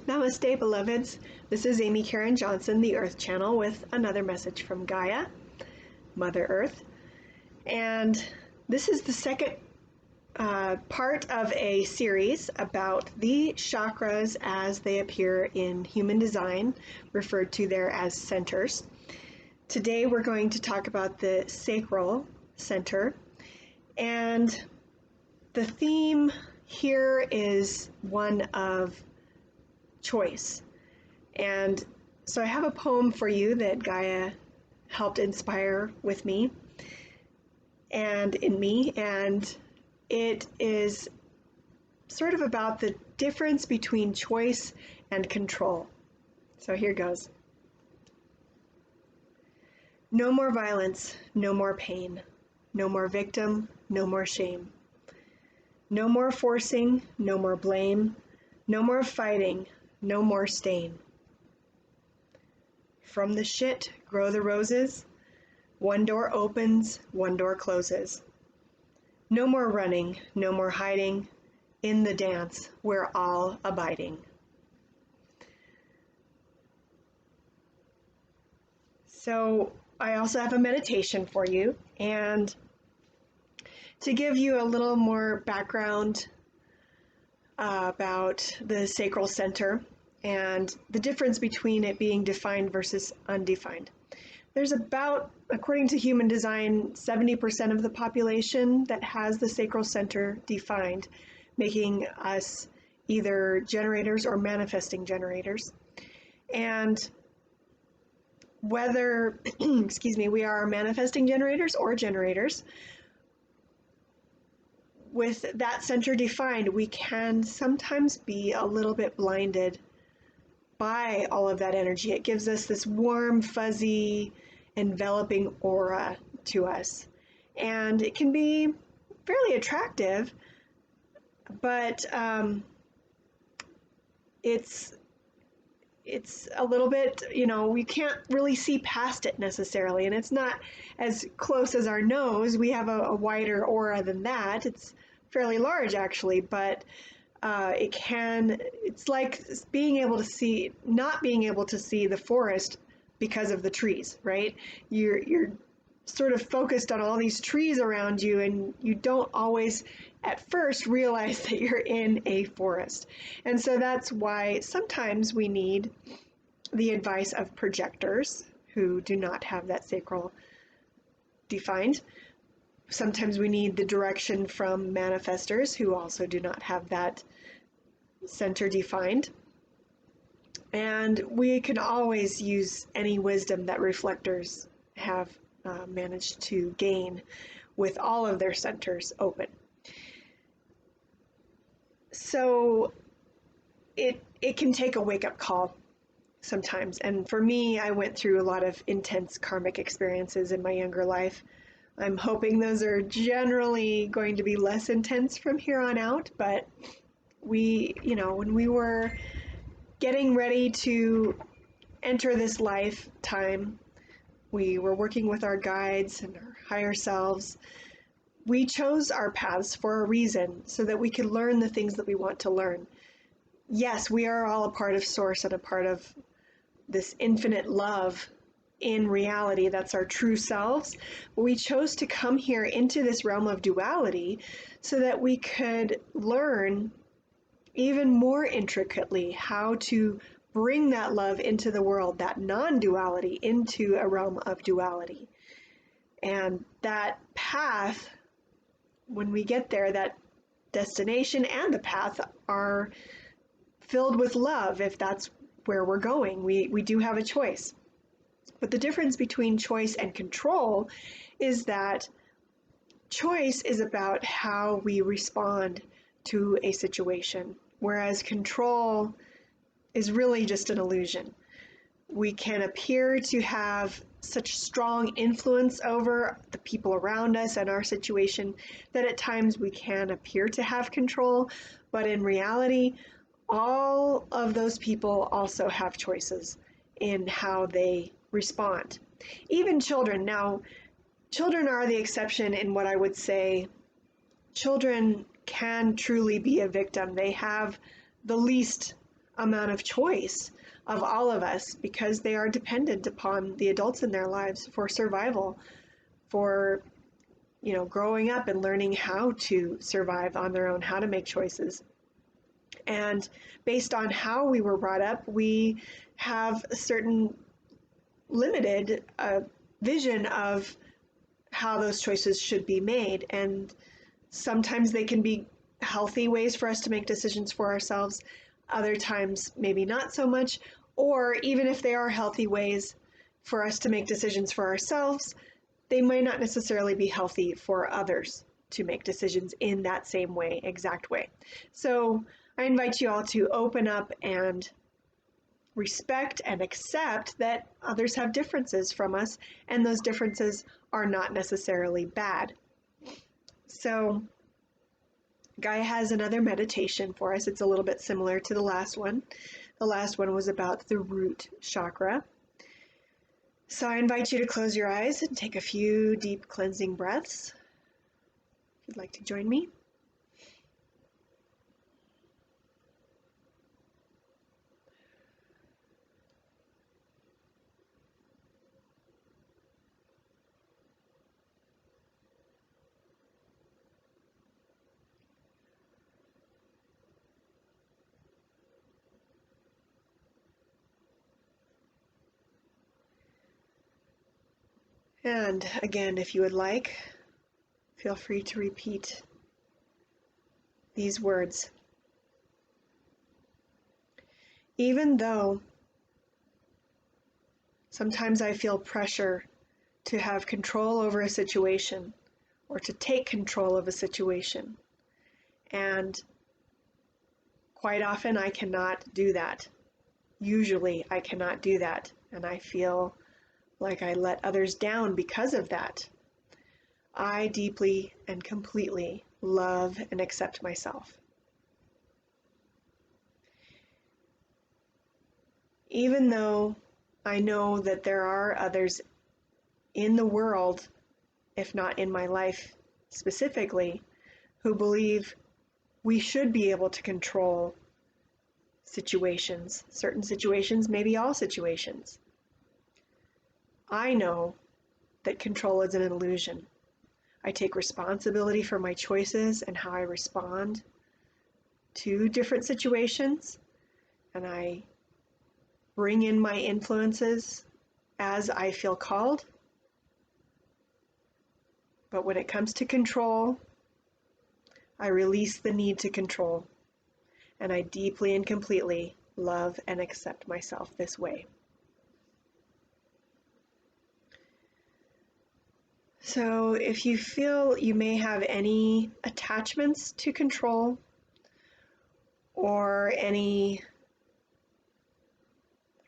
Namaste, beloveds. This is Amy Caryn Johnson, the Earth Channel, with another message from Gaia, Mother Earth. And this is the second part of a series about the chakras as they appear in human design, referred to there as centers. Today we're going to talk about the sacral center, and the theme here is one of choice. And so I have a poem for you that Gaia helped inspire with me and in me, and it is sort of about the difference between choice and control. So here goes. No more violence, no more pain, no more victim, no more shame. No more forcing, no more blame, no more fighting, no more stain. From the shit grow the roses. One door opens, one door closes. No more running, no more hiding. In the dance, we're all abiding. So I also have a meditation for you, and to give you a little more background about the sacral center and the difference between it being defined versus undefined. There's about, according to human design, 70% of the population that has the sacral center defined, making us either generators or manifesting generators. And whether, we are manifesting generators or generators, with that center defined, we can sometimes be a little bit blinded by all of that energy. It gives us this warm, fuzzy, enveloping aura to us. And it can be fairly attractive, but it's a little bit, we can't really see past it necessarily, and it's not as close as our nose. We have a wider aura than that. It's fairly large actually, but it's like being able to see, not being able to see the forest because of the trees, right? You're sort of focused on all these trees around you, and you don't always at first realize that you're in a forest. And so that's why sometimes we need the advice of projectors who do not have that sacral defined. Sometimes we need the direction from manifestors who also do not have that center defined. And we can always use any wisdom that reflectors have managed to gain with all of their centers open. So it can take a wake-up call sometimes. And for me, I went through a lot of intense karmic experiences in my younger life. I'm hoping those are generally going to be less intense from here on out, but when we were getting ready to enter this lifetime, we were working with our guides and our higher selves. We chose our paths for a reason, so that we could learn the things that we want to learn. Yes, we are all a part of Source and a part of this infinite love. In reality, that's our true selves. But we chose to come here into this realm of duality so that we could learn even more intricately how to bring that love into the world, that non-duality into a realm of duality. And that path, when we get there, that destination and the path are filled with love. If that's where we're going, we do have a choice. But the difference between choice and control is that choice is about how we respond to a situation, whereas control is really just an illusion. We can appear to have such strong influence over the people around us and our situation that at times we can appear to have control, but in reality, all of those people also have choices in how they respond. Even children. Now, children are the exception in what I would say children can truly be a victim. They have the least amount of choice of all of us because they are dependent upon the adults in their lives for survival, for growing up and learning how to survive on their own, how to make choices. And based on how we were brought up, we have a certain limited vision of how those choices should be made. And sometimes they can be healthy ways for us to make decisions for ourselves. Other times, maybe not so much. Or even if they are healthy ways for us to make decisions for ourselves, they might not necessarily be healthy for others to make decisions in that same way, exact way. So I invite you all to open up and respect and accept that others have differences from us, and those differences are not necessarily bad. So Gaia has another meditation for us. It's a little bit similar to the last one. The last one was about the root chakra. So I invite you to close your eyes and take a few deep cleansing breaths. If you'd like to join me. And again, if you would like, feel free to repeat these words. Even though sometimes I feel pressure to have control over a situation or to take control of a situation, and quite often I cannot do that. Usually I cannot do that, and I feel like I let others down because of that. I deeply and completely love and accept myself. Even though I know that there are others in the world, if not in my life specifically, who believe we should be able to control situations, certain situations, maybe all situations. I know that control is an illusion. I take responsibility for my choices and how I respond to different situations, and I bring in my influences as I feel called. But when it comes to control, I release the need to control, and I deeply and completely love and accept myself this way. So if you feel you may have any attachments to control or any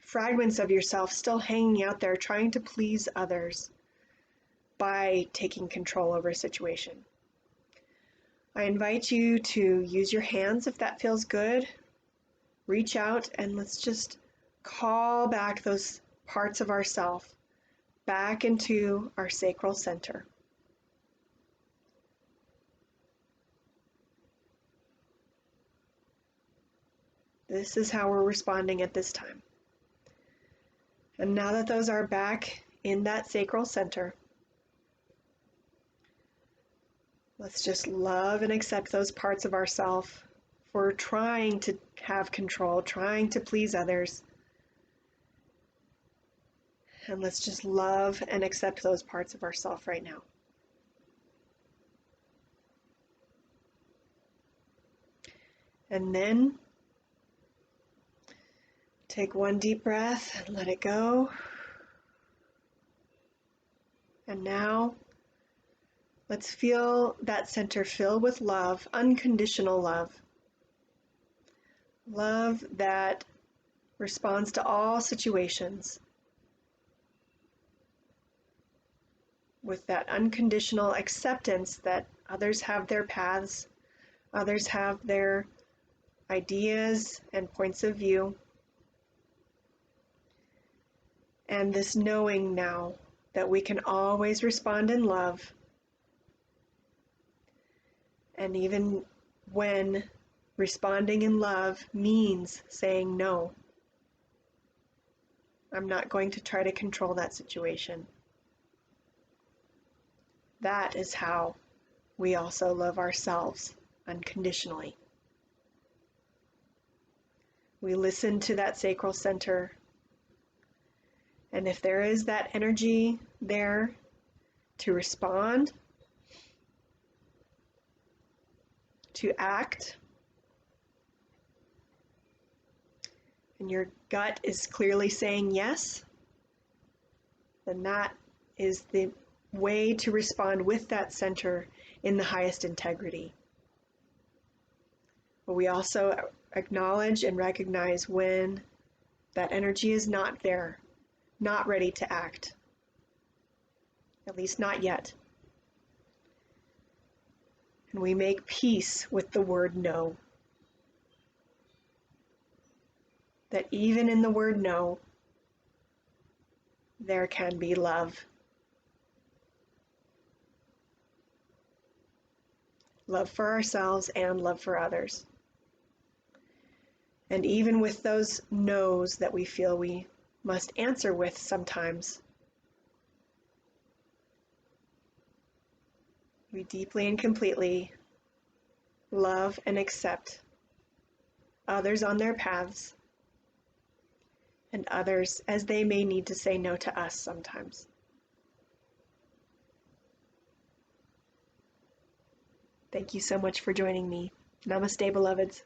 fragments of yourself still hanging out there trying to please others by taking control over a situation, I invite you to use your hands if that feels good. Reach out and let's just call back those parts of ourself back into our sacral center. This is how we're responding at this time. And now that those are back in that sacral center, let's just love and accept those parts of ourselves for trying to have control, trying to please others. And let's just love and accept those parts of ourselves right now. And then take one deep breath and let it go. And now let's feel that center fill with love, unconditional love. Love that responds to all situations with that unconditional acceptance that others have their paths, others have their ideas and points of view. And this knowing now that we can always respond in love. And even when Responding in love means saying no. I'm not going to try to control that situation. That is how we also love ourselves unconditionally. We listen to that sacral center, and if there is that energy there to respond, to act, and your gut is clearly saying yes, then that is the way to respond with that center in the highest integrity. But we also acknowledge and recognize when that energy is not there, not ready to act, at least not yet. And we make peace with the word no. That even in the word no, there can be love. Love for ourselves and love for others. And even with those no's that we feel we must answer with sometimes, we deeply and completely love and accept others on their paths and others as they may need to say no to us sometimes. Thank you so much for joining me. Namaste, beloveds.